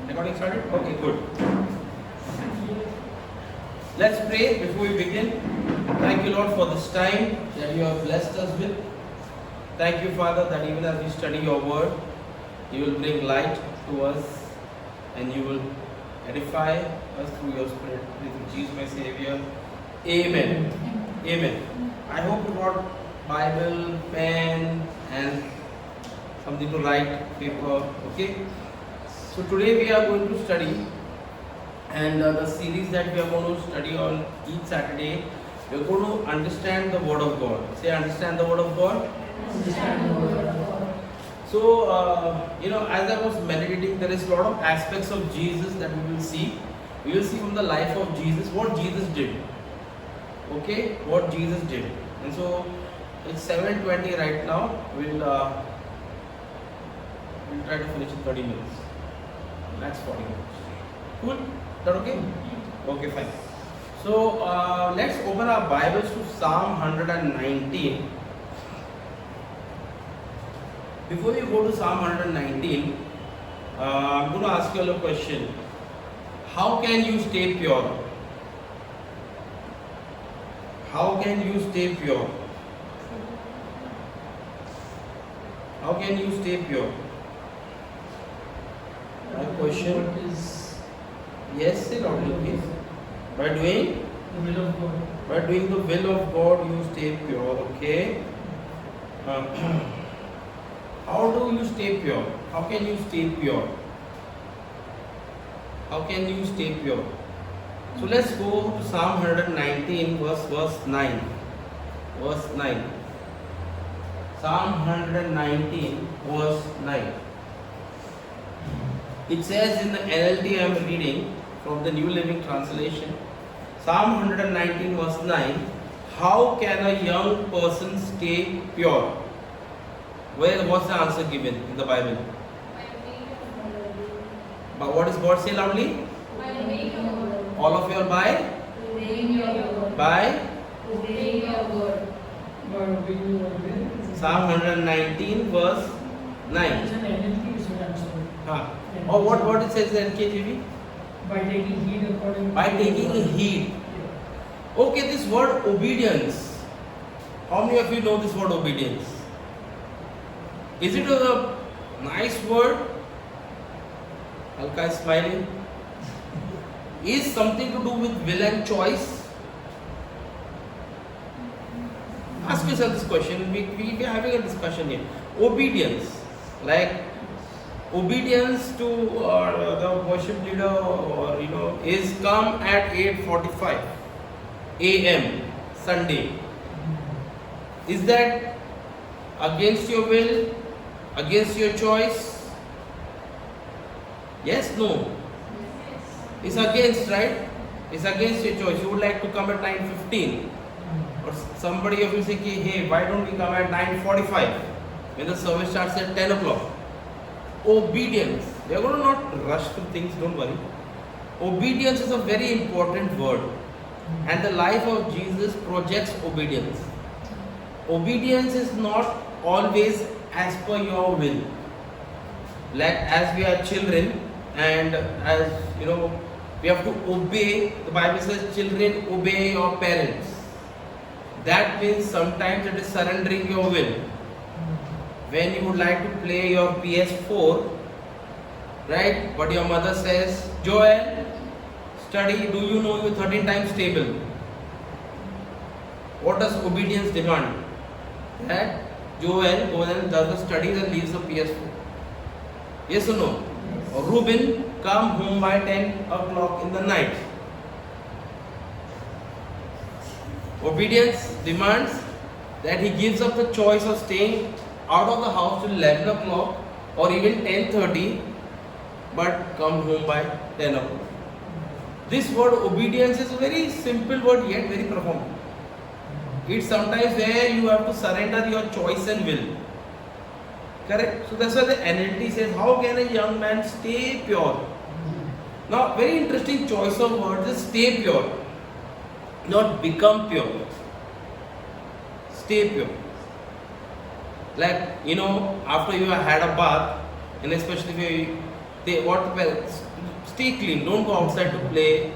Recording started? Okay, good. Let's pray before we begin. Thank you, Lord, for this time that you have blessed us with. Thank you, Father, that even as we study your word, you will bring light to us and you will edify us through your Spirit. Through Jesus, my Savior. Amen. Amen. I hope you brought Bible, pen, and something to write, paper. Okay. So today we are going to study, and the series that we are going to study on each Saturday, we are going to understand the Word of God. Say, understand the Word of God. Understand the Word of God. So, as I was meditating, there is a lot of aspects of Jesus that we will see. We will see from the life of Jesus what Jesus did. Okay, what Jesus did. And so, it's 7:20 right now. We'll try to finish in 30 minutes. Max 40 minutes. Cool? Is that okay? Okay, fine. So, let's open our Bibles to Psalm 119. Before we go to Psalm 119, I'm going to ask you all a question. How can you stay pure? How can you stay pure? How can you stay pure? My question is yes, say loudly, please. By doing? the will of God. By doing the will of God, you stay pure. Okay. How do you stay pure? How can you stay pure? How can you stay pure? So let's go to Psalm 119, verse 9. Verse 9. Psalm 119, verse 9. It says in the NLT I am reading from the New Living Translation. Psalm 119, verse 9. How can a young person stay pure? What's the answer given in the Bible? But what does God say loudly? All of you are by? By? By obeying your will. Psalm 119 verse 9. It's an NLT, you should answer. Huh. Or what it says in KJV? By taking heed according By taking heed. Okay, this word obedience. How many of you know this word obedience? Is it a nice word? Alka is smiling. Is something to do with will and choice? Ask yourself this question. We are having a discussion here. Obedience. Like obedience to the worship leader is come at 8:45 a.m. Sunday. Is that against your will? Against your choice? Yes, no. It's against, right? It's against your choice. You would like to come at 9:15. Or somebody of you say, hey, why don't we come at 9:45 when the service starts at 10 o'clock? Obedience. We are going to not rush through things, don't worry. Obedience is a very important word. And the life of Jesus projects obedience. Obedience is not always as per your will. Like as we are children and as we have to obey. The Bible says children obey your parents. That means sometimes it is surrendering your will. When you would like to play your PS4, right? But your mother says, Joel, study, do you know your 13 times table? What does obedience demand? That Joel goes and does the studies and leaves the PS4. Yes or no? Or Reuben come home by 10 o'clock in the night. Obedience demands that he gives up the choice of staying out of the house till 11 o'clock or even 10:30, but come home by 10 o'clock. This word obedience is a very simple word yet very profound. It's sometimes where you have to surrender your choice and will. Correct? So that's why the NLT says, how can a young man stay pure? Now, very interesting choice of words is stay pure, not become pure. Stay pure. Like, after you have had a bath, and especially if stay clean. Don't go outside to play.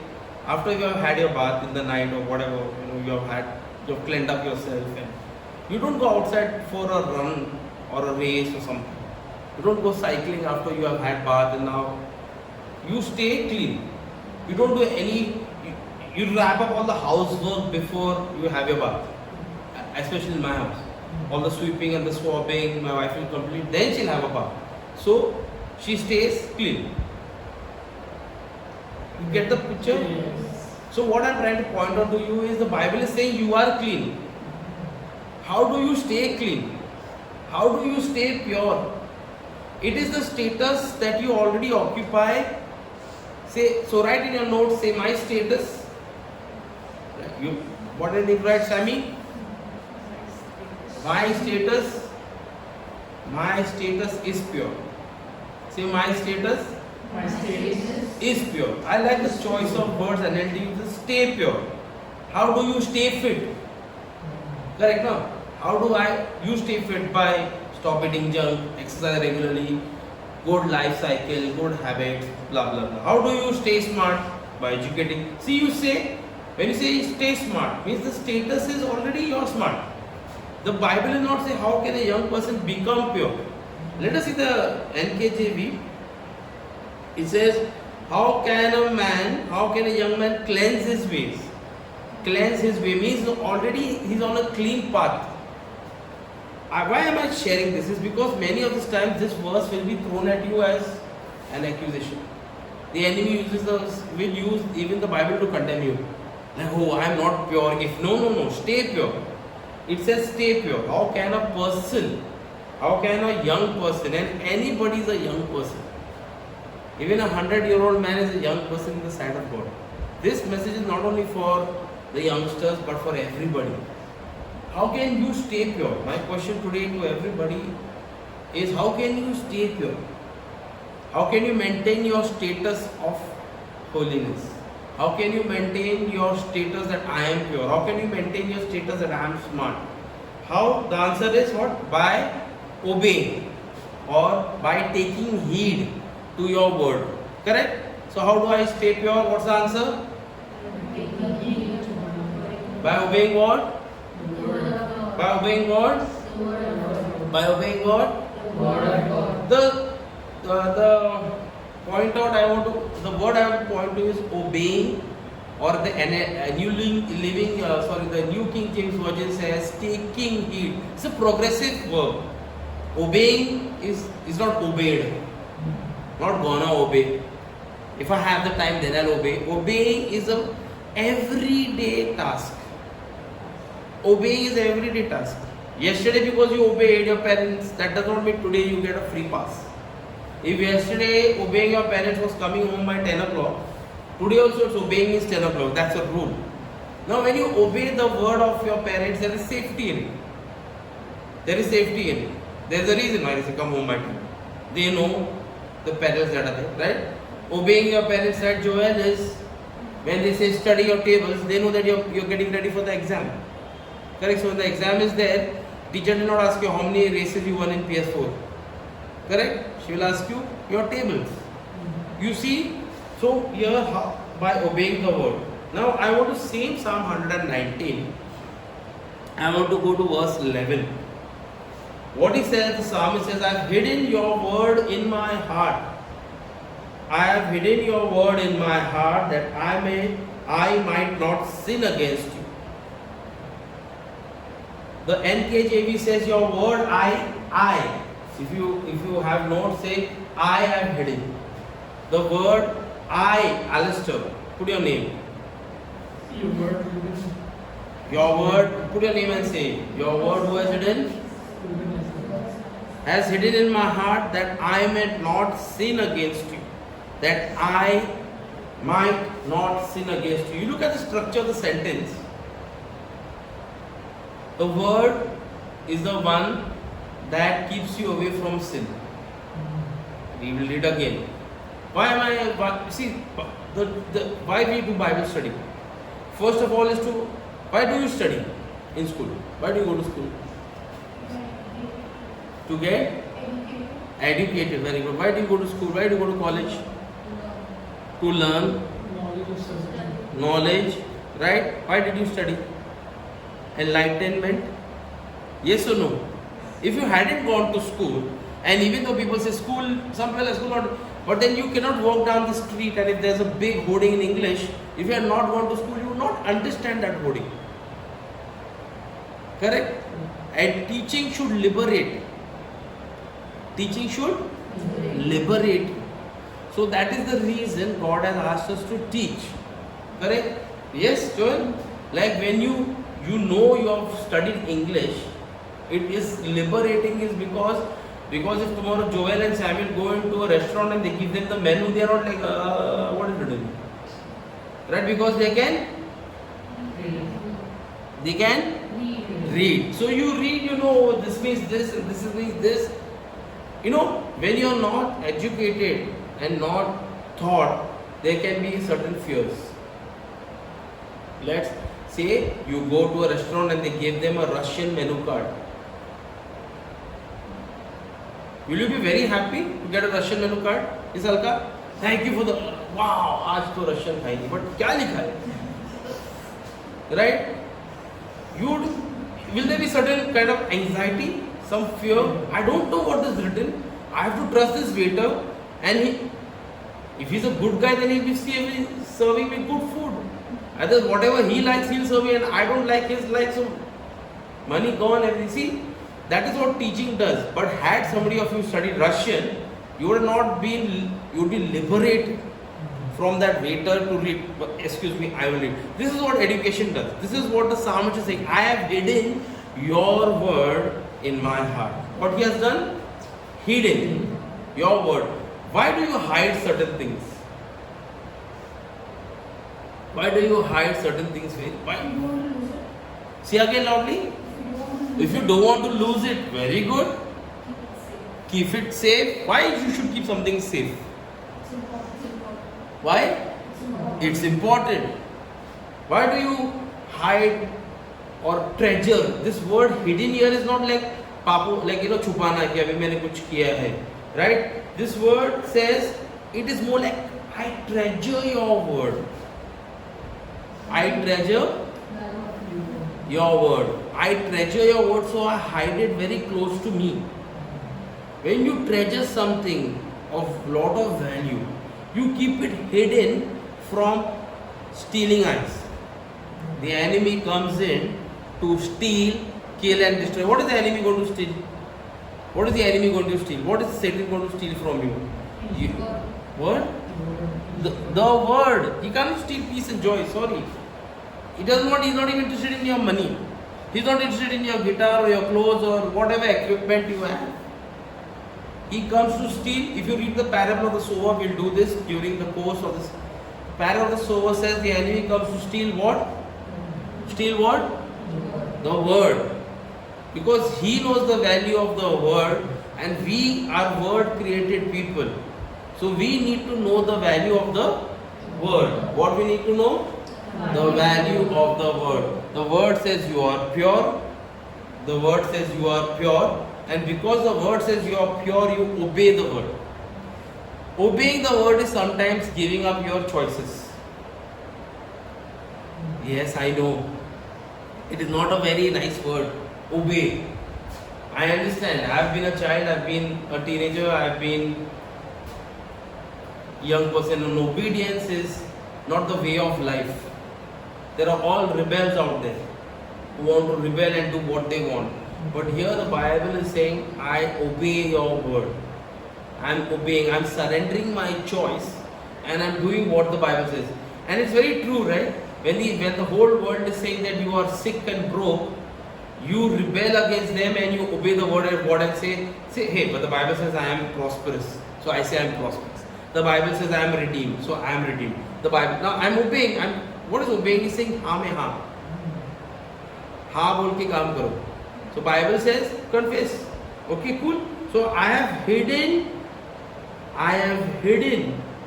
After you have had your bath in the night or whatever, you've cleaned up yourself, and you don't go outside for a run or a race or something. You don't go cycling after you have had bath, and now you stay clean. You don't do you wrap up all the housework before you have your bath, especially in my house. All the sweeping and the swabbing, my wife will complete, then she'll have a bath. So she stays clean. You get the picture? Yes. So what I'm trying to point out to you is the Bible is saying you are clean. How do you stay clean? How do you stay pure? It is the status that you already occupy. So write in your notes, say my status. What did you write, Sammy? My status is pure. Say my status My status. is pure. I like the choice of words and NLT uses stay pure. How do you stay fit? Correct now? How do you stay fit? By stop eating junk, exercise regularly, good life cycle, good habits, blah blah blah. How do you stay smart? By educating. See, when you say stay smart, means the status is already you're smart. The Bible is not say how can a young person become pure. Let us see the NKJV. It says, how can a young man cleanse his ways? Cleanse his way means already he's on a clean path. Why am I sharing this? Is because many of the times this verse will be thrown at you as an accusation. The enemy will use even the Bible to condemn you. Like, oh, I am not pure. No, stay pure. It says stay pure. How can a young person, and anybody is a young person. Even a 100-year-old man is a young person in the sight of God. This message is not only for the youngsters but for everybody. How can you stay pure? My question today to everybody is, how can you stay pure? How can you maintain your status of holiness? How can you maintain your status that I am pure? How can you maintain your status that I am smart? How? The answer is what? By obeying or by taking heed to your word. Correct? So how do I stay pure? What's the answer? By obeying what? By obeying what? By obeying what? The point out the word I want to point to is obeying, or the New King James Version says taking heed. It's a progressive verb. Obeying is not obeyed. Not gonna obey. If I have the time, then I'll obey. Obeying is a everyday task. Obeying is an everyday task. Yesterday, because you obeyed your parents, that does not mean today you get a free pass. If yesterday obeying your parents was coming home by 10 o'clock, today also it's obeying is 10 o'clock. That's a rule. Now, when you obey the word of your parents, there is safety in it. There is safety in it. There is a reason why they say come home by 10. They know the perils that are there, right? Obeying your parents, that Joel, is when they say study your tables, they know that you're getting ready for the exam. Correct? So when the exam is there, teacher will not ask you how many races you won in PS4. Correct? She will ask you your tables. You see, so here by obeying the word. Now I want to sing Psalm 119. I want to go to verse 11. What he says, the psalmist says, I have hidden your word in my heart. I have hidden your word in my heart that I might not sin against you. The NKJV says your word I. If you have notes, say I have hidden. The word I, Alistair, put your name. Your word, put your name and say, your word who has hidden? Has hidden in my heart that I may not sin against you. That I might not sin against you. You look at the structure of the sentence. The word is the one that keeps you away from sin. We will read again. Why we do Bible study? First of all why do you study in school? Why do you go to school? To get Educated, very good. Why do you go to school? Why do you go to college? To learn Knowledge of society. knowledge, right? Why did you study? Enlightenment? Yes or no? If you hadn't gone to school, and even though people say school, some people say school not, but then you cannot walk down the street and if there's a big hoarding in English, if you have not gone to school, you will not understand that hoarding. Correct? And teaching should liberate. Teaching should liberate. So that is the reason God has asked us to teach. Correct? Yes, Joel? Like when you know you have studied English, it is liberating is because if tomorrow Joel and Samuel go into a restaurant and they give them the menu, they are not like, what is written? Right? Because they can read. So you read, you know, this means this and this means this. You know, when you are not educated and not taught, there can be certain fears. Let's say you go to a restaurant and they give them a Russian menu card. Will you be very happy to get a Russian menu card? Is Alka? Thank you for the wow. आज तो Russian खाई नहीं, but क्या लिखा है? Right? Will there be certain kind of anxiety, some fear? I don't know what is written. I have to trust this waiter, and if he's a good guy, then he'll be serving me good food. Either whatever he likes, he'll serve me, and I don't like his like, so money gone. And see, that is what teaching does. But had somebody of you studied Russian, you would not been, you would be liberated from that waiter to read. Excuse me, I will read. This is what education does. This is what the psalmist is saying. I have hidden your word in my heart. What he has done? Hidden your word. Why do you hide certain things? Why do you hide certain things? Why? See again loudly. If you don't want to lose it, very good. Keep it safe. Why you should keep something safe? Why? It's important. Why do you hide or treasure? This word hidden here is not like papu, like छुपाना कि अभी मैंने कुछ किया है, right? This word says it is more like I treasure your word. I treasure your word. I treasure your word, so I hide it very close to me. When you treasure something of lot of value, you keep it hidden from stealing eyes. The enemy comes in to steal, kill and destroy. What is the enemy going to steal? What is the enemy going to steal? What is Satan going to steal from you? What? The word. He can't steal peace and joy. Sorry. He does not. He's not even interested in your money. He's not interested in your guitar or your clothes or whatever equipment you have. He comes to steal. If you read the parable of the sower, we'll do this during the course of this. Parable of the sower says the enemy comes to steal what? Steal what? The word. Because he knows the value of the word, and we are word created people. So we need to know the value of the word. What we need to know? The value of the word. The word says you are pure. The word says you are pure. And because the word says you are pure, you obey the word. Obeying the word is sometimes giving up your choices. Yes, I know. It is not a very nice word. Obey. I understand. I have been a child, I have been a teenager, I have been a young person. And obedience is not the way of life. There are all rebels out there who want to rebel and do what they want. But here the Bible is saying, I obey your word. I am obeying, I am surrendering my choice, and I am doing what the Bible says. And it's very true, right? When the whole world is saying that you are sick and broke, you rebel against them and you obey the word and say, hey, but the Bible says I am prosperous. So I say I am prosperous. The Bible says I am redeemed. So I am redeemed. The Bible, now I am obeying. What is obeying? He's saying, हाँ में हाँ. हाँ बोल के काम करो. So Bible says, confess. Okay, cool. So I have hidden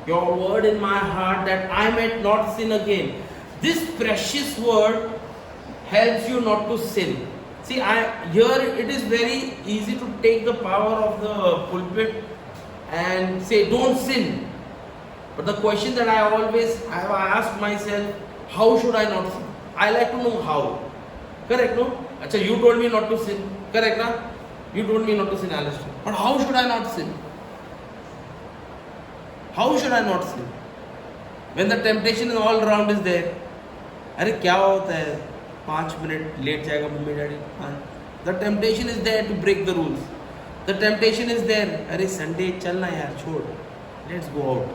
your word in my heart that I might not sin again. This precious word helps you not to sin. See, here it is very easy to take the power of the pulpit and say, don't sin. But the question that I always have asked myself, how should I not sin? I like to know how. Correct, no? Achha, you told me not to sin. Correct, na? You told me not to sin, Alistair. But how should I not sin? How should I not sin? When the temptation is all around is there. अरे क्या होता है 5 minute late जाएगा mummy daddy the temptation is there to break the rules the temptation is there अरे Sunday चलना यार छोड़ let's go out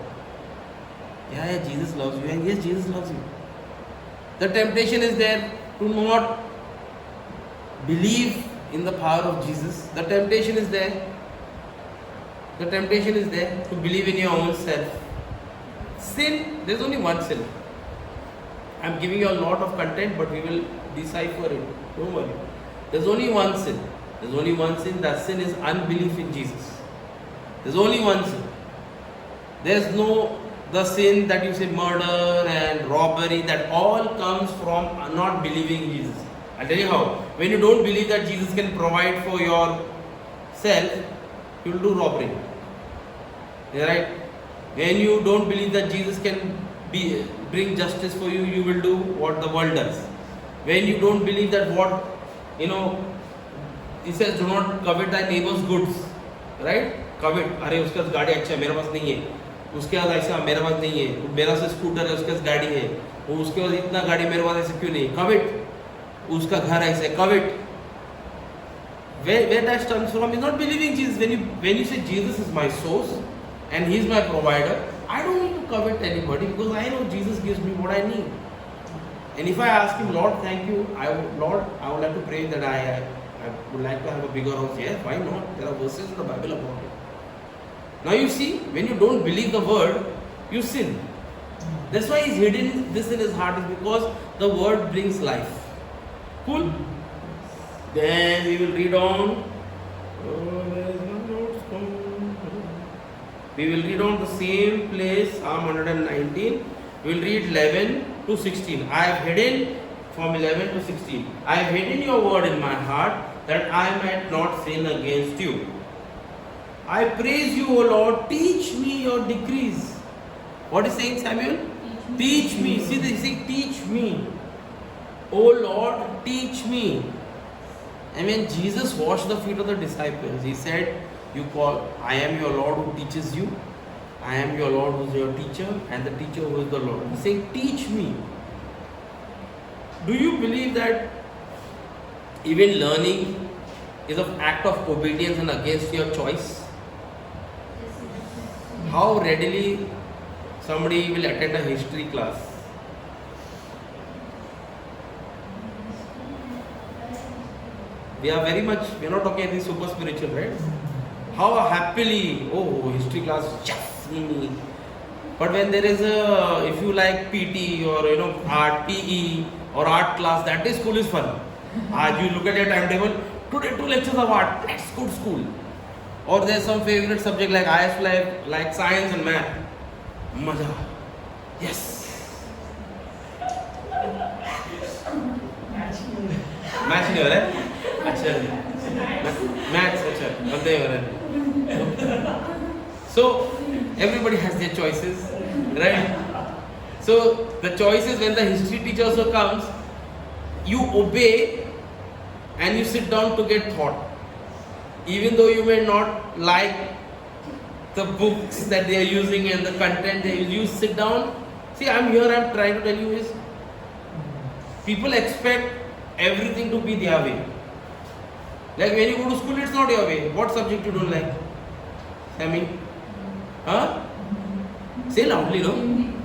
या Jesus loves you and yes Jesus loves you the temptation is there to not believe in the power of Jesus the temptation is there to believe in your own self sin there is only one sin. I am giving you a lot of content, but we will decipher it. Don't worry. There's only one sin. There's only one sin. That sin is unbelief in Jesus. There's only one sin. There's no the sin that you say murder and robbery. That all comes from not believing in Jesus. I'll tell you how. When you don't believe that Jesus can provide for yourself, you will do robbery. Right? When you don't believe that Jesus can bring justice for you, you will do what the world does. When you don't believe that he says do not covet thy neighbor's goods, right? Covet, अरे उसके पास गाड़ी अच्छा है मेरे पास नहीं है, उसके पास ऐसा मेरे पास नहीं है, मेरा से स्कूटर है उसके पास गाड़ी है, वो उसके पास इतना गाड़ी मेरे पास ऐसे क्यों नहीं? Covet, उसका घर ऐसे covet. Where that comes from is not believing Jesus. When you say Jesus is my source and He is my provider, I don't need to covet anybody because I know Jesus gives me what I need. And if I ask Him, Lord, thank you, I would like to pray that I would like to have a bigger house. Yes, why not? There are verses in the Bible about it. Now you see, when you don't believe the word, you sin. That's why He's hidden this in His heart, is because the word brings life. Cool? Then we will read on. We will read on the same place, Psalm 119. We will read 11 to 16. I have hidden from 11 to 16. I have hidden your word in my heart that I might not sin against you. I praise you, O Lord. Teach me your decrees. What is saying Samuel? Teach me. See, they say, teach me. O Lord, teach me. And when Jesus washed the feet of the disciples, He said, I am your Lord who teaches you. I am your Lord who is your teacher, and the teacher who is the Lord. He's saying, teach me. Do you believe that even learning is an act of obedience and against your choice? How readily somebody will attend a history class? We are not talking anything super spiritual, right? How happily, history class, yes, me. But when there is if you like PT or art, PE or art class, that is school is fun. You look at your timetable, today 2 lectures of art, let's go to school. Or there's some favorite subject like IS like science and math. Maja. Yes. Match नहीं हो रहा है? अच्छा maths अच्छा बनते हो रहा है. So everybody has their choices, right? So the choices, when the history teacher also comes, you obey and you sit down to get thought. Even though you may not like the books that they are using and the content they use, sit down. See, I'm trying to tell you is, people expect everything to be their way. Like when you go to school, it's not your way. What subject you don't like? Sammy? Huh? Say loudly, no?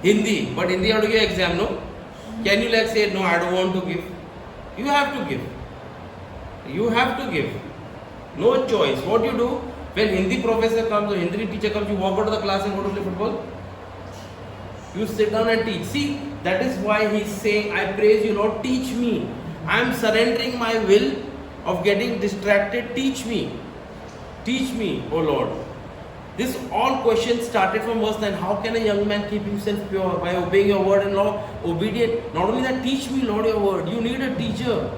Hindi. But Hindi you have to give exam, no? Can you say, no, I don't want to give? You have to give. You have to give. No choice. What you do? When Hindi professor comes or Hindi teacher comes, you walk out of the class and go to play football? You sit down and teach. See, that is why he's saying, I praise you, Lord, teach me. I am surrendering my will of getting distracted. Teach me. Teach me, O Lord. This all questions started from verse 9. How can a young man keep himself pure? By obeying your word and law, obedient. Not only that, teach me, Lord, your word. You need a teacher.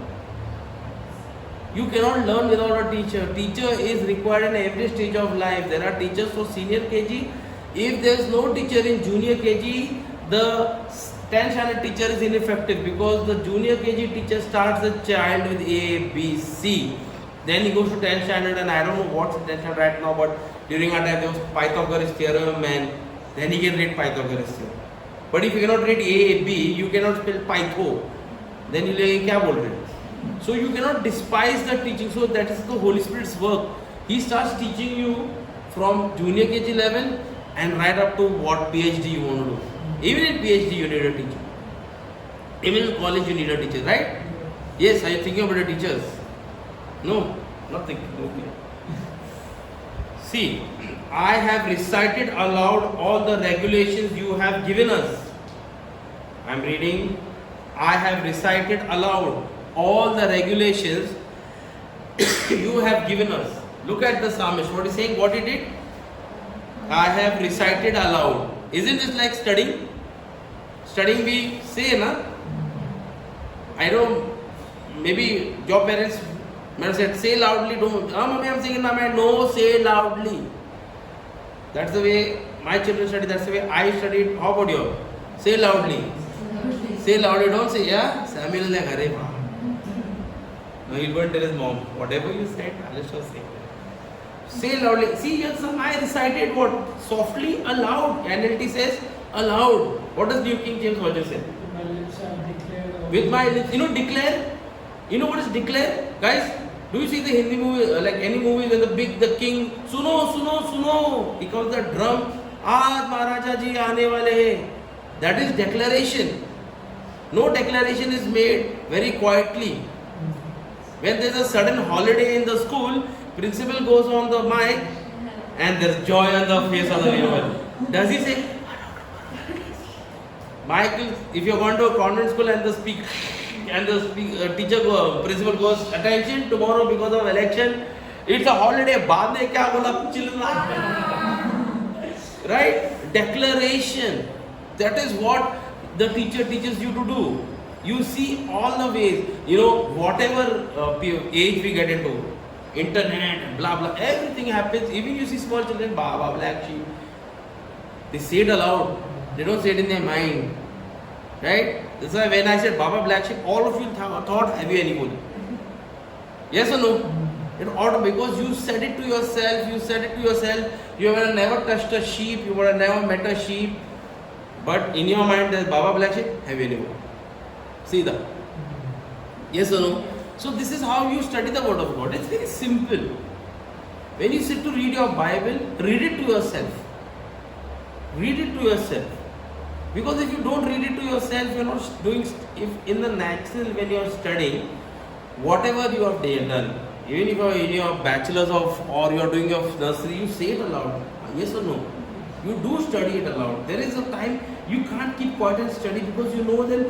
You cannot learn without a teacher. Teacher is required in every stage of life. There are teachers for senior KG. If there is no teacher in junior KG, the 10th standard teacher is ineffective, because the junior KG teacher starts the child with A, B, C. Then he goes to 10th standard, and I don't know what's 10th standard right now, but during our time there was Pythagoras theorem, and then he can read Pythagoras theorem. But if you cannot read A, B, you cannot spell Pytho. Then you like, क्या बोल रहे? So you cannot despise the teaching. So that is the Holy Spirit's work. He starts teaching you from junior KG level and right up to what PhD you want to do. Even in PhD you need a teacher. Even in college you need a teacher, right? Yes, are you thinking about the teachers? No, not thinking. Okay. See, I have recited aloud all the regulations you have given us. I am reading. I have recited aloud all the regulations you have given us. Look at the psalmist. What is saying? What he did? I have recited aloud. Isn't this like studying? Studying we say, na? I don't. Maybe your parents might have said, say loudly. Don't. Mommy, I'm saying, no, say loudly. That's the way my children study. That's the way I studied. How about you? Say loudly. Say loudly. Don't say, yeah. Samuel is like, Hare Baba. No, he'll go and tell his mom, whatever you said, I'll just say. Say loudly. See, here some I recited what? Softly, aloud. NLT says aloud. What does New King James Version say? My lips are declared. With my lips. You know, declare? You know what is declare? Guys, do you see the Hindi movie, like any movie when the king, suno, suno, suno. He calls the drum. Aaj Maharaja ji aane wale hai. That is declaration. No declaration is made very quietly. When there is a sudden holiday in the school, principal goes on the mic and there is joy on the face of the viewer. Does he say, Michael, if you have gone to a convent school and the principal goes, attention, tomorrow because of election, it's a holiday, baad mein kya bola, chilna. Right? Declaration. That is what the teacher teaches you to do. You see all the ways, whatever age we get into, internet, blah blah, everything happens. Even you see small children, Baba, black sheep, they say it aloud. They don't say it in their mind, right? That's why when I said Baba, black sheep, all of you thought, have you any good? Yes or no? It ought, because you said it to yourself. You have never touched a sheep. You would have never met a sheep. But in your mind, there's Baba, black sheep. Have you any good? See that? Yes or no? So this is how you study the word of God. It's very simple. When you sit to read your Bible, read it to yourself. Read it to yourself. Because if you don't read it to yourself, you're not doing, if in the natural when you're studying, whatever you have done, even if you're in your bachelor's of, or you're doing your nursery, you say it aloud. Yes or no? You do study it aloud. There is a time you can't keep quiet and study, because you know then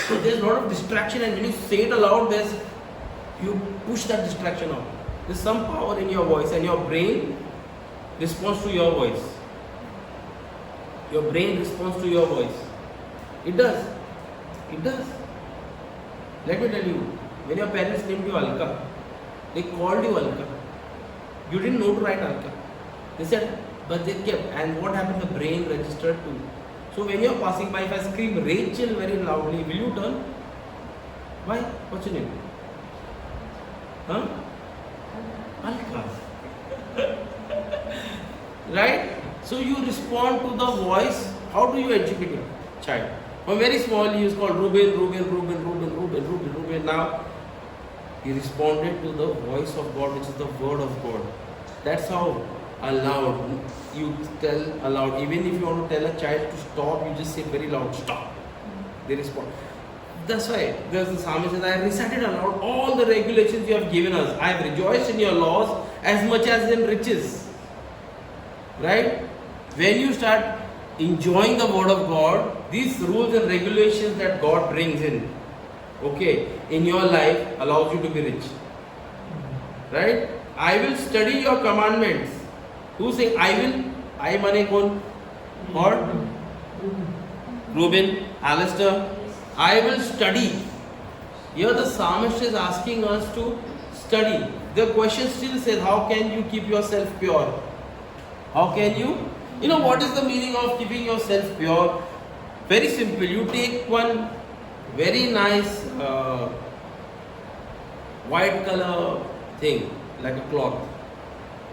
there's a lot of distraction, and when you say it aloud, you push that distraction out. There's some power in your voice, and your brain responds to your voice. Your brain responds to your voice. It does. It does. Let me tell you, when your parents named you Alka, they called you Alka. You didn't know to write Alka. They said, but they kept. And what happened? The brain registered too. So when you are passing by, if I scream Rachel very loudly, will you turn? Why? What's your name? Huh? Alka. Right? So you respond to the voice. How do you educate your child? From very small, he was called Ruben. Now he responded to the voice of God, which is the word of God. That's how aloud you tell aloud. Even if you want to tell a child to stop, you just say very loud, stop. They respond. That's why there's the psalmist says, I have recited aloud all the regulations you have given us. I have rejoiced in your laws as much as in riches. Right? When you start enjoying the word of God, these rules and regulations that God brings in, in your life allows you to be rich. Right? I will study your commandments. Who say I will? I mane kon? God? Reuben, Alistair. I will study. Here the psalmist is asking us to study. The question still says, how can you keep yourself pure? How can you? You know what is the meaning of keeping yourself pure? Very simple. You take one very nice white color thing, like a cloth.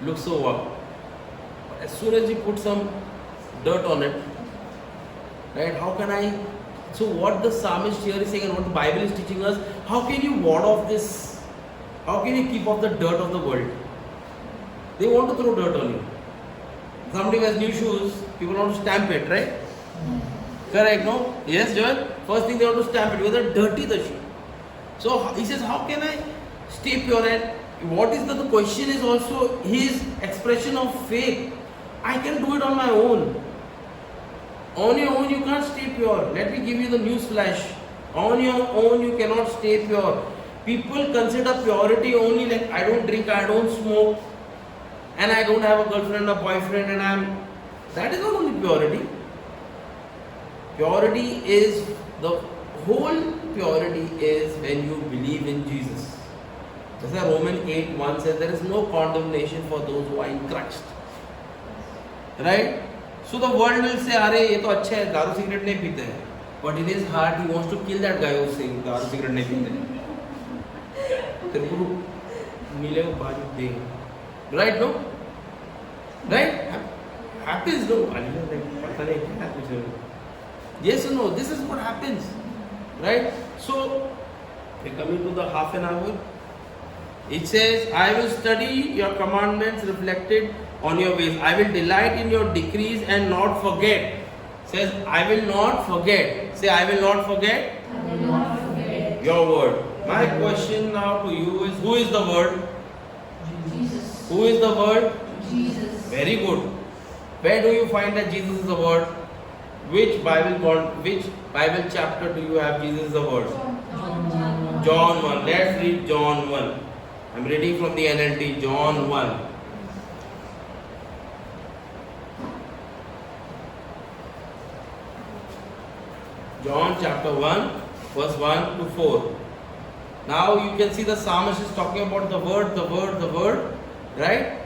Looks so wow. As soon as you put some dirt on it, right? How can I? So what the psalmist here is saying and what the Bible is teaching us, how can you ward off this? How can you keep off the dirt of the world? They want to throw dirt on you. Somebody wears new shoes, people want to stamp it, right? Correct, no? Yes, Joel? First thing they want to stamp it, whether dirty the shoe. So he says, how can I stay pure? And what is the question is also his expression of faith. I can do it on my own. On your own you can't stay pure. Let me give you the news flash. On your own you cannot stay pure. People consider purity only like I don't drink, I don't smoke, and I don't have a girlfriend or boyfriend, and that is not only purity. Purity is the whole purity is when you believe in Jesus. Just like Romans 8:1 says, there is no condemnation for those who are in Christ. Right? So the world will say, "Arey, ये तो अच्छा है, दारू cigarette नहीं पीते हैं." But in his heart, he wants to kill that guy who's saying दारू cigarette नहीं पीते हैं. तेरे को मिले वो बाजू दे. Right? No? Right? Happens, no? पता नहीं क्या कुछ है. Yes or no? This is what happens. Right? So, we're coming to the half an hour. It says, I will study your commandments reflected on your ways. I will delight in your decrees and not forget. Says, I will not forget. Say, I will not forget. I will not forget. Your word. My question now to you is, who is the word? Jesus. Who is the word? Jesus. Very good. Where do you find that Jesus is the word? Which Bible chapter do you have Jesus is the word? John 1. Let's read John 1. I'm reading from the NLT, John 1. John chapter 1, verse 1 to 4. Now you can see the psalmist is talking about the word, right?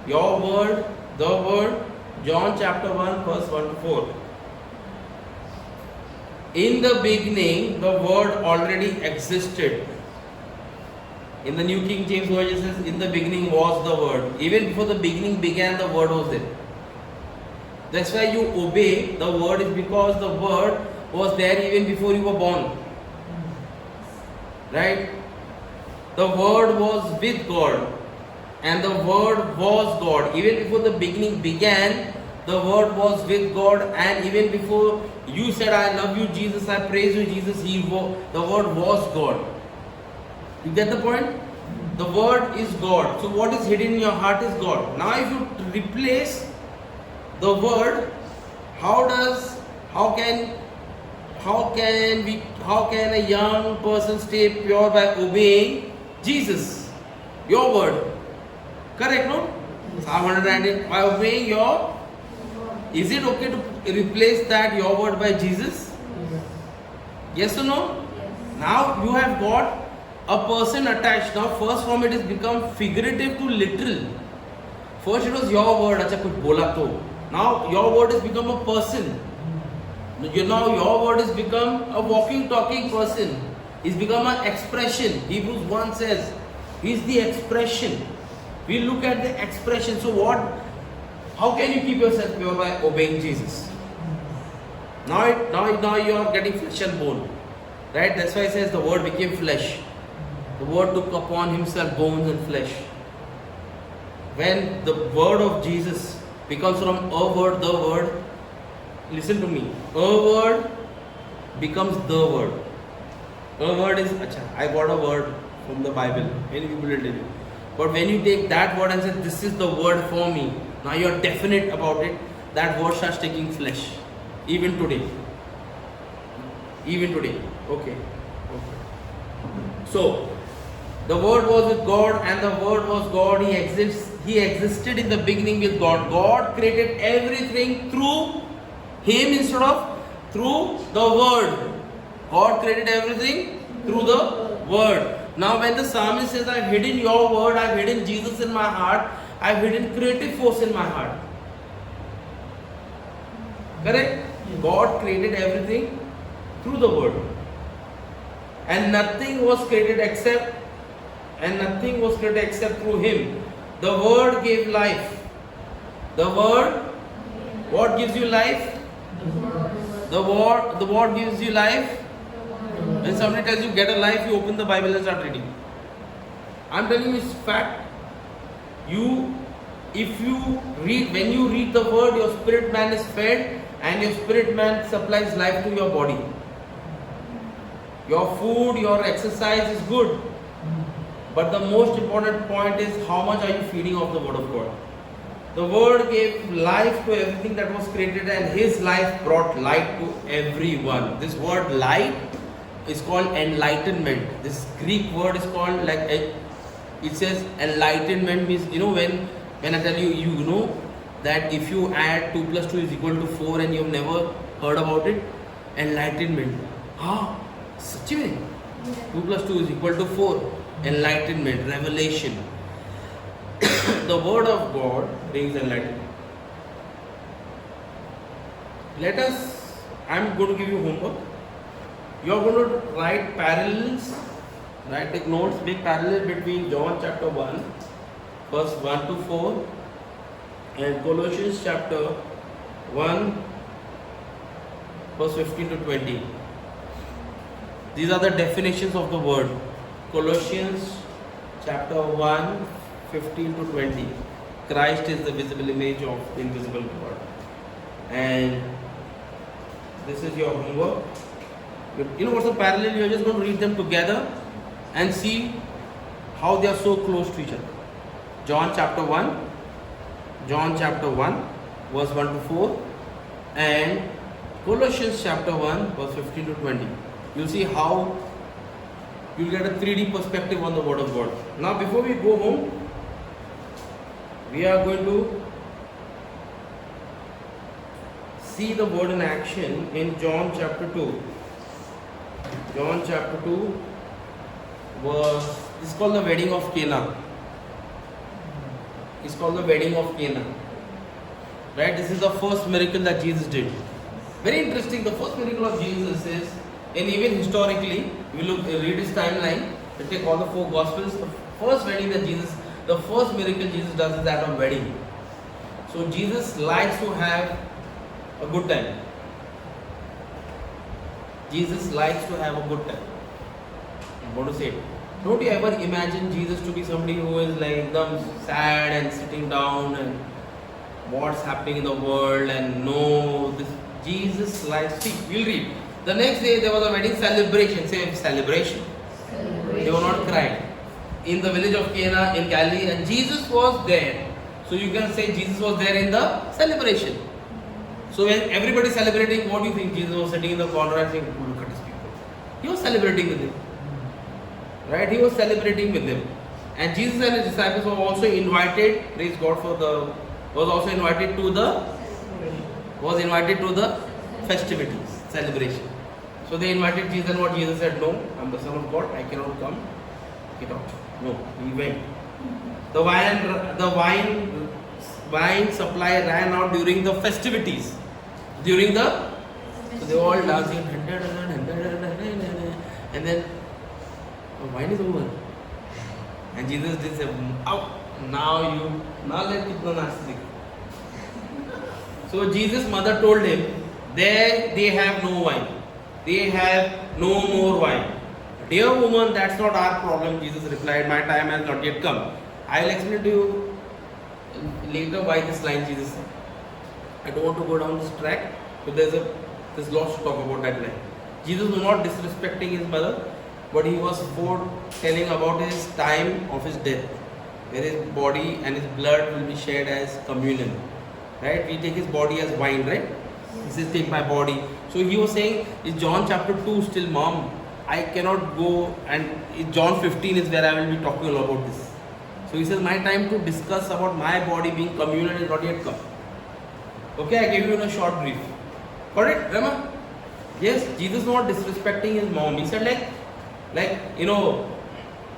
Your word, the word. John chapter 1, verse 1 to 4. In the beginning, the word already existed. In the New King James Version says, in the beginning was the word. Even before the beginning began, the word was there. That's why you obey the word is because the word was there even before you were born. Right? The word was with God. And the word was God. Even before the beginning began, the word was with God. And even before you said, I love you, Jesus, I praise you, Jesus, the word was God. You get the point? The word is God. So what is hidden in your heart is God. Now if you replace the word, how can a young person stay pure by obeying Jesus? Your word. Correct, no? Psalm 119. By obeying your, is it okay to replace that your word by Jesus? Yes or no? Yes. Now you have got a person attached. Now first form it has become figurative to literal. First it was your word, acha kuch bola to. Now your word has become a person. Now your word has become a walking, talking person. It's become an expression. Hebrews 1 says, He's the expression. We look at the expression. So how can you keep yourself pure by obeying Jesus? Now you are getting flesh and bone. Right? That's why it says the word became flesh. The word took upon himself bones and flesh. When the word of Jesus becomes from a word, the word, listen to me, a word becomes the word. A word is, I got a word from the Bible. Many people will tell you. But when you take that word and say, this is the word for me, now you are definite about it, that word starts taking flesh. Even today. Okay. So, the word was with God and the word was God. He existed in the beginning with God. God created everything through Him instead of through the word. God created everything through the word. Now when the psalmist says, I've hidden your word, I've hidden Jesus in my heart, I've hidden creative force in my heart. Correct? God created everything through the word. And nothing was created except through him. The word gave life. The word, what gives you life? The word gives you life. When somebody tells you get a life, you open the Bible and start reading. I'm telling you it's fact. When you read the word, your spirit man is fed and your spirit man supplies life to your body. Your food, your exercise is good. But the most important point is how much are you feeding of the word of God? The word gave life to everything that was created, and his life brought light to everyone. This word light is called enlightenment. This Greek word is called it says enlightenment means, when I tell you, you know that if you add 2 plus 2 is equal to 4 and you've never heard about it, enlightenment. Such a way. 2 plus 2 is equal to 4. Enlightenment, revelation. The word of God brings enlightenment. I'm going to give you homework. You are going to write parallels, take notes, make parallel between John chapter 1, verse 1 to 4 and Colossians chapter 1, verse 15 to 20. These are the definitions of the word. Colossians chapter 1, 15 to 20. Christ is the visible image of the invisible God. And this is your homework. You know what's the parallel? You're just going to read them together and see how they are so close to each other. John chapter 1, verse 1 to 4, and Colossians chapter 1, verse 15 to 20. You'll see how you'll get a 3D perspective on the word of God. Now, before we go home, we are going to see the word in action in John chapter 2. John chapter 2 this is called the wedding of Cana. It's called the wedding of Cana. Right? This is the first miracle that Jesus did. Very interesting. The first miracle of Jesus is, and even historically, if you read his timeline, you take all the 4 Gospels, the first miracle Jesus does is that of wedding. So Jesus likes to have a good time. Jesus likes to have a good time. I'm going to say it. Don't you ever imagine Jesus to be somebody who is like sad and sitting down and what's happening in the world and Jesus likes, we'll read. The next day there was a wedding celebration. Say celebration. They were not crying. In the village of Cana in Galilee, and Jesus was there. So you can say Jesus was there in the celebration. So when everybody is celebrating, what do you think? Jesus was sitting in the corner and saying, look at these people. He was celebrating with them. Right? He was celebrating with them. And Jesus and his disciples were also invited, praise God was invited to the festivities, celebration. So they invited Jesus, and what Jesus said, no, I'm the Son of God, I cannot come. Get out. No, he went. The wine supply ran out during the festivities. So they were all dancing, and then the wine is over. And Jesus did say, now let people dance. So Jesus' mother told him, they have no wine. They have no more wine. Dear woman, that's not our problem, Jesus replied, my time has not yet come. I will explain to you later why this line Jesus said. I don't want to go down this track, but there's lots to talk about that line. Jesus was not disrespecting his mother, but he was telling about his time of his death, where his body and his blood will be shared as communion. Right? We take his body as wine, right? He says, take my body. So he was saying, is John chapter 2 still, Mom? I cannot go, and John 15 is where I will be talking all about this. So he says, my time to discuss about my body being communion is not yet come. Okay, I gave you a short brief. Got it, Rama? Yes, Jesus was not disrespecting his mom. He said Like,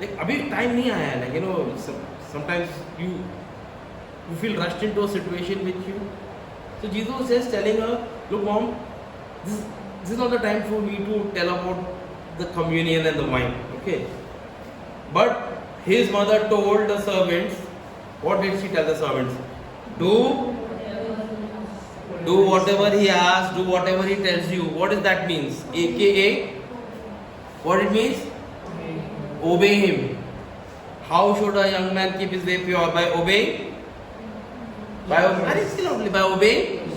like अभी time नहीं आया है, like, sometimes you feel rushed into a situation which you. So Jesus is just telling her, look mom, this is not the time for me to tell about the communion and the wine, okay? But his mother told the servants, what did she tell the servants? Do whatever he asks, do whatever he tells you. What does that means? AKA, what it means? Obey him. How should a young man keep his way pure? By obeying? By obeying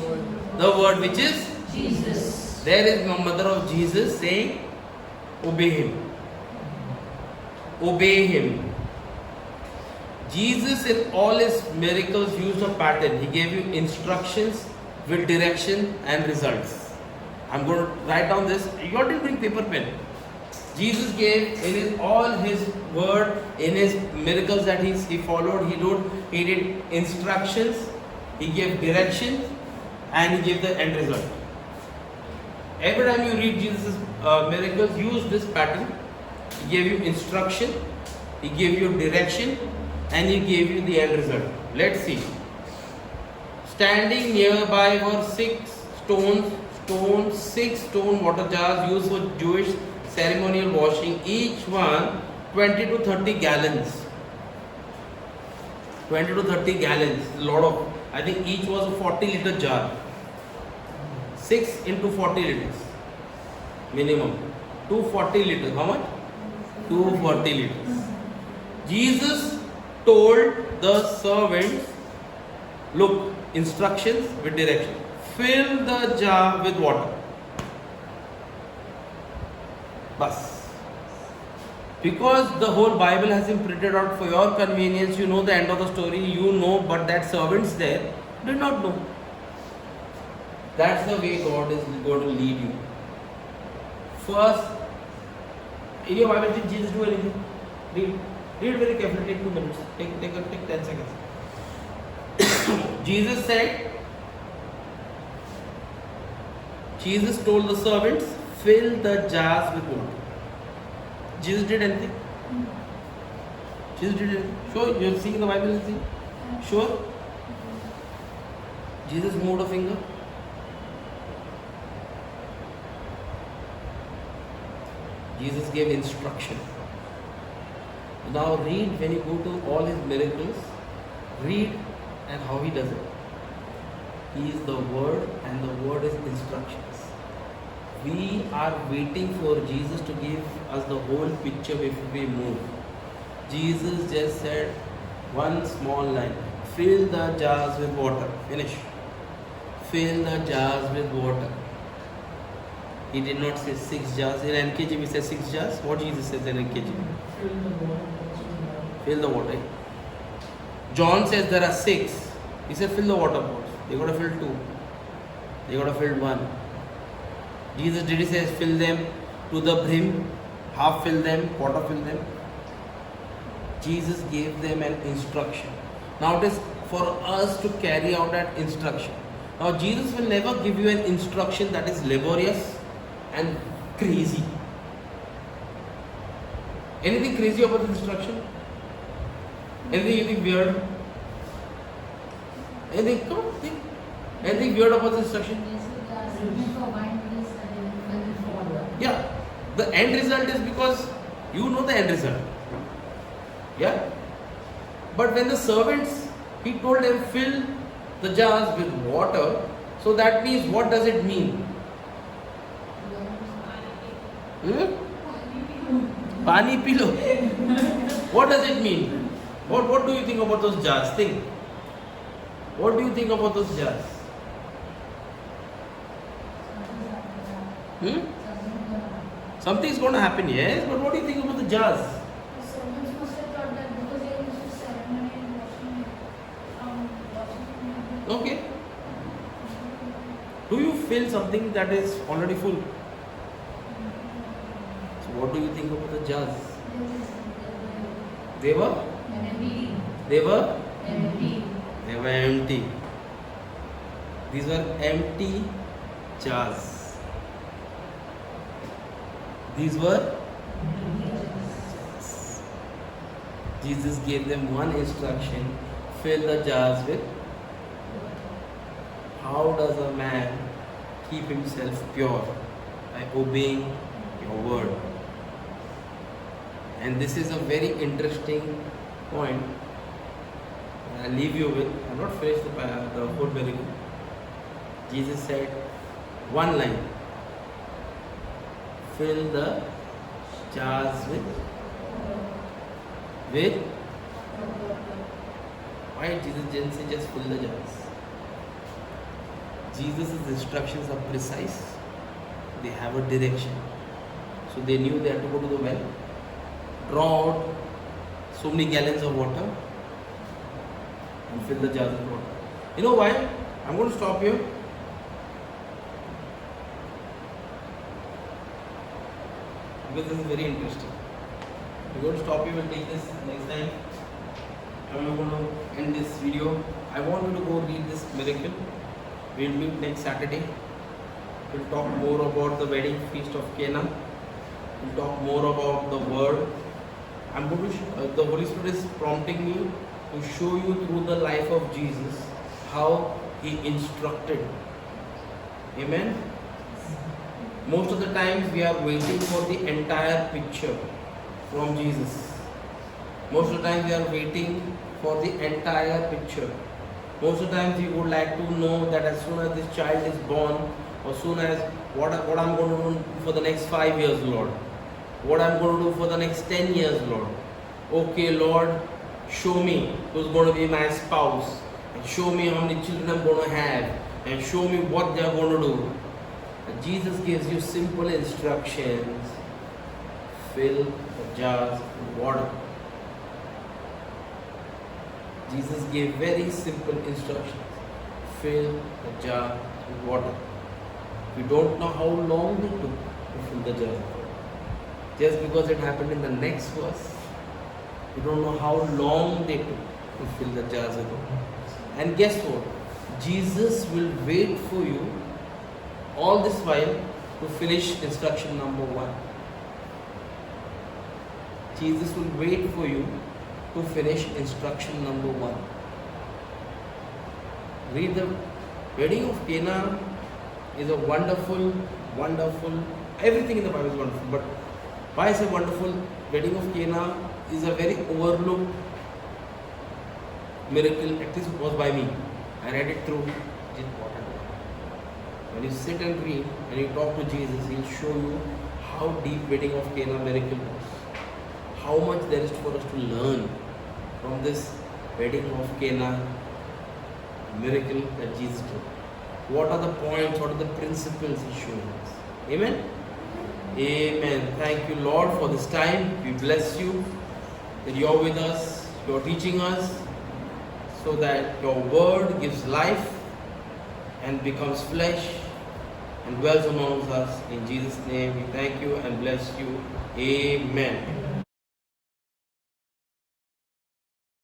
the word which is? Jesus. There is the mother of Jesus saying, obey him. Obey him. Jesus in all his miracles used a pattern. He gave you instructions with direction and results. I'm going to write down this. You got to bring paper pen. Jesus gave in all his word, in his miracles that he followed, he did instructions, he gave directions, and he gave the end result. Every time you read Jesus' miracles, use this pattern. He gave you instruction, he gave you direction, and he gave you the end result. Let's see. Standing nearby were six stone water jars used for Jewish ceremonial washing, each one 20 to 30 gallons. 20 to 30 gallons, a lot of, I think each was a 40-liter jar. 6 into 40 liters, minimum. 240 liters, how much? 240 liters. Jesus told the servants, look, instructions with direction. Fill the jar with water. Bas. Because the whole Bible has been printed out for your convenience, you know the end of the story, you know, but that servants there did not know. That's the way God is going to lead you. First, in your Bible, did Jesus do anything? Read very carefully, take 2 minutes, take 10 seconds. Jesus told the servants, fill the jars with water. Jesus did anything? Jesus did anything? Sure, you're seeing the Bible and seeing? Sure? Jesus moved a finger? Jesus gave instruction. Now read, when you go to all his miracles, read and how he does it. He is the word and the word is instructions. We are waiting for Jesus to give us the whole picture before we move. Jesus just said one small line. Fill the jars with water. Finish. Fill the jars with water. He did not say 6 jars. In NKJV we say 6 jars. What Jesus says in NKJV? Fill the water. John says there are 6. He said fill the water pots. They got to fill 2. They got to fill 1. Jesus did he say fill them to the brim, half fill them, quarter fill them. Jesus gave them an instruction. Now it is for us to carry out that instruction. Now Jesus will never give you an instruction that is laborious and crazy. Anything crazy about the instruction? Anything you think weird? Anything? Come on, think. Anything weird about the instruction? Yeah. The end result is because you know the end result. Yeah. But when the servants, he told them fill the jars with water. So that means, what does it mean? Pani pilo. What does it mean? What do you think about those jars? Think. What do you think about those jars? Something is going to happen, yes, but what do you think about the jars? Servants must have thought that because they are used to ceremony and washing. Okay. Do you fill something that is already full? So what do you think about the jars? They were empty. These were empty jars. These were Jesus gave them one instruction, fill the jars with. How does a man keep himself pure? By obeying your word. And this is a very interesting point. I'll leave you with, I've not finished the whole miracle. Jesus said one line, fill the jars with. Why Jesus didn't say just fill the jars? Jesus' instructions are precise. They have a direction. So they knew they had to go to the well, draw out so many gallons of water and fill the jars with water. You know why? I'm going to stop here. Because this is very interesting. We're going to stop here, we'll take this next time. I'm going to end this video. I want you to go read this miracle. We'll meet next Saturday. We'll talk more about the wedding feast of Cana. We'll talk more about the word. I'm going to the Holy Spirit is prompting me to show you through the life of Jesus how he instructed. Amen. Most of the times we are waiting for the entire picture from Jesus. Most of the times we are waiting for the entire picture. Most of the times we would like to know that as soon as this child is born, or soon as what I'm going to do for the next 5 years, Lord. What I'm going to do for the next 10 years, Lord. Okay, Lord, show me who's going to be my spouse. And show me how many children I'm going to have. And show me what they're going to do. And Jesus gives you simple instructions. Fill the jars with water. Jesus gave very simple instructions. Fill the jar with water. We don't know how long it took to fill the jar. Just because it happened in the next verse, we don't know how long they took to fill the jars with water. And guess what? Jesus will wait for you all this while to finish instruction number 1. Jesus will wait for you to finish instruction number 1. Read the wedding of Cana is a wonderful, everything in the Bible is wonderful, but why I say wonderful? Wedding of Cana is a very overlooked miracle, at least it was by me. I read it through. It's important. When you sit and read and you talk to Jesus, he'll show you how deep wedding of Cana miracle was. How much there is for us to learn from this wedding of Cana miracle that Jesus did. What are the points, what are the principles he showed us? Amen? Amen. Thank you, Lord, for this time. We bless you that you're with us, you're teaching us, so that your word gives life and becomes flesh and dwells amongst us. In Jesus' name, we thank you and bless you. Amen.